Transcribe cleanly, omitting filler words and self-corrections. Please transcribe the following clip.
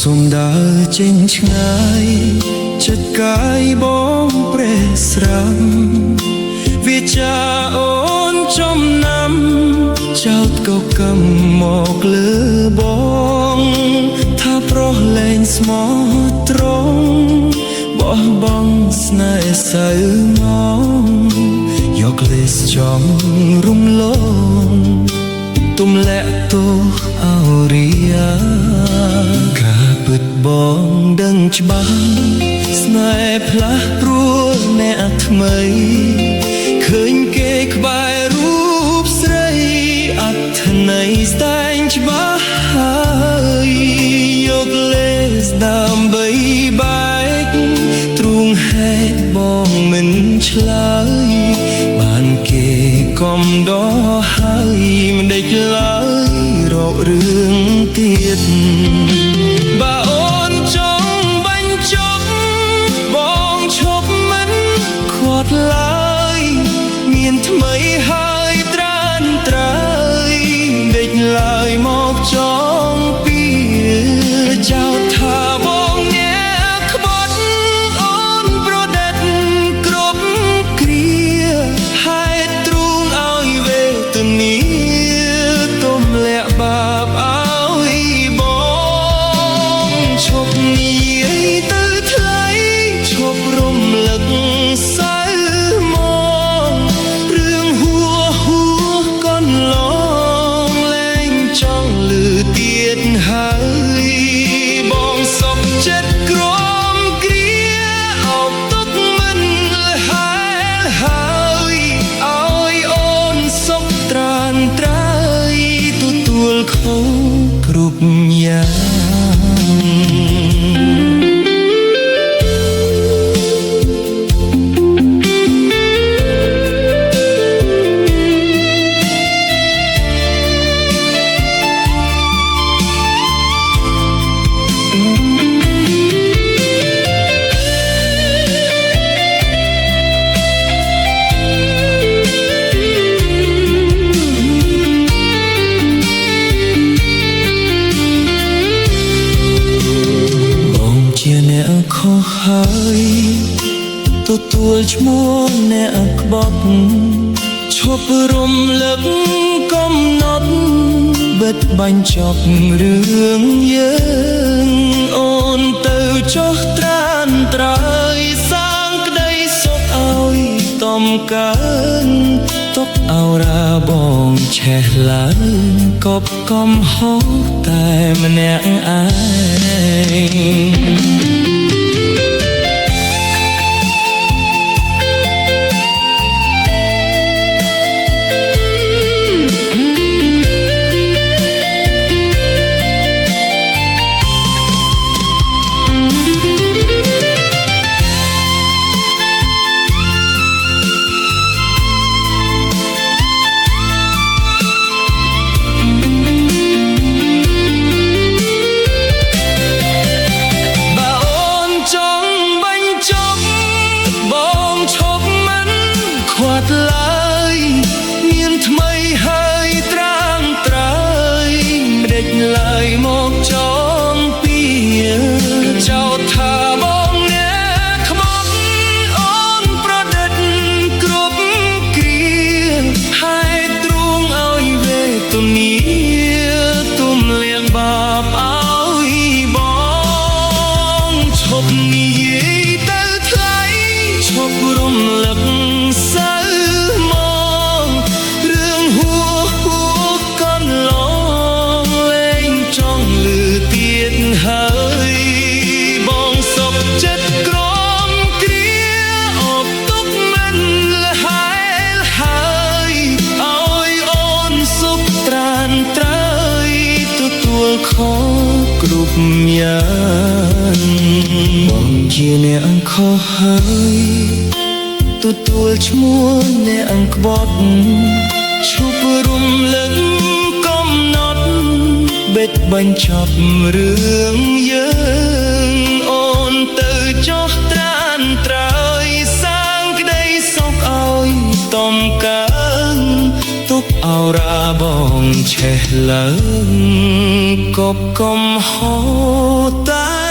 សូមដើរចេញឆ្ងាយចិត្តកាយបងប្រេះស្រាំវាចាអូនចំណាំចោតក៏កំមកលើបងថាប្រុសលែងស្មោះត្រង់បោះបង់ស្នេហ៍សៅមកយកលេសចំរំលងទុំលាក់ទោសអរិយាការពិតបងដឹងច្បាស់ស្នេហ៍ផ្លាស់ប្រួលអ្នកថ្មីឃើញគេក្បែររូបស្រីអត្ថន័យស្ដែងច្បាស់ហើយយកលេសដើម្បីបែកទ្រូងហេតុបងមិនឆ្លើយបានគេកំដរហើយមិនដេចឡើយរករឿងទៀតបើអូនចង់បញ្ចប់បងឈប់មិនខាត់ឡើយមានថ្មីហើយត្រានត្រើយដេចឡើយមកចង់ពីចោទថាបងអ្នកក្បត់អូនប្រដេតគ្រប់គ្រាហេតុទ្រូងឲ្យវេទនាទុំលាក់បាបឲ្យបងឈប់និយាយទៅថ្លៃឈប់រំលឹកសៅមករឿងហួកន្លងលែងចង់លឺទៀតហើយបងសុខចិត្តក្រំគ្រាអោបទុកមិនលហែលហើយឲ្យអូនសុខត្រានត្រើយទទួលខុសគ្រប់យ៉ាងខុសហើយទទួលឈ្មោះអ្នកក្បត់ឈប់រំលឹកកំណត់បិទបញ្ចប់រឿងយើងអូនទៅចុះត្រានត្រើយសាងក្តីសុខឲ្យតំកើនទុកអោរាបងឆេះឡើងកប់កំហុសតែម្នាក់ឯងមានថ្មីហើយត្រាំត្រើយមិនដេចឡើយមកចងពីចោទថាបងអ្នកក្បត់អូនប្រដេតគ្រប់គ្រាហេតុទ្រូងឲ្យវេទនាទុំលៀងបាបឲ្យបងឈប់និយាយទៅថ្លៃឈប់រំលឹកសៅហើយបងសុខចិត្តក្រំគ្រាអបទុកមិនលហែលហើយឲ្យអូនសុខត្រានត្រើយទទួលខុសគ្រប់យ៉ាងបងជាអ្នកខុសហើយទទួលឈ្មោះអ្នកក្បត់ឈប់រំលឹកកំណត់បិទបញ្ចប់រឿងយើងអូនទៅចុះត្រានត្រើយសាងក្តីសុខឲ្យតំកើងទុកអោរាបង ឆេះឡើងកប់កំហោតែ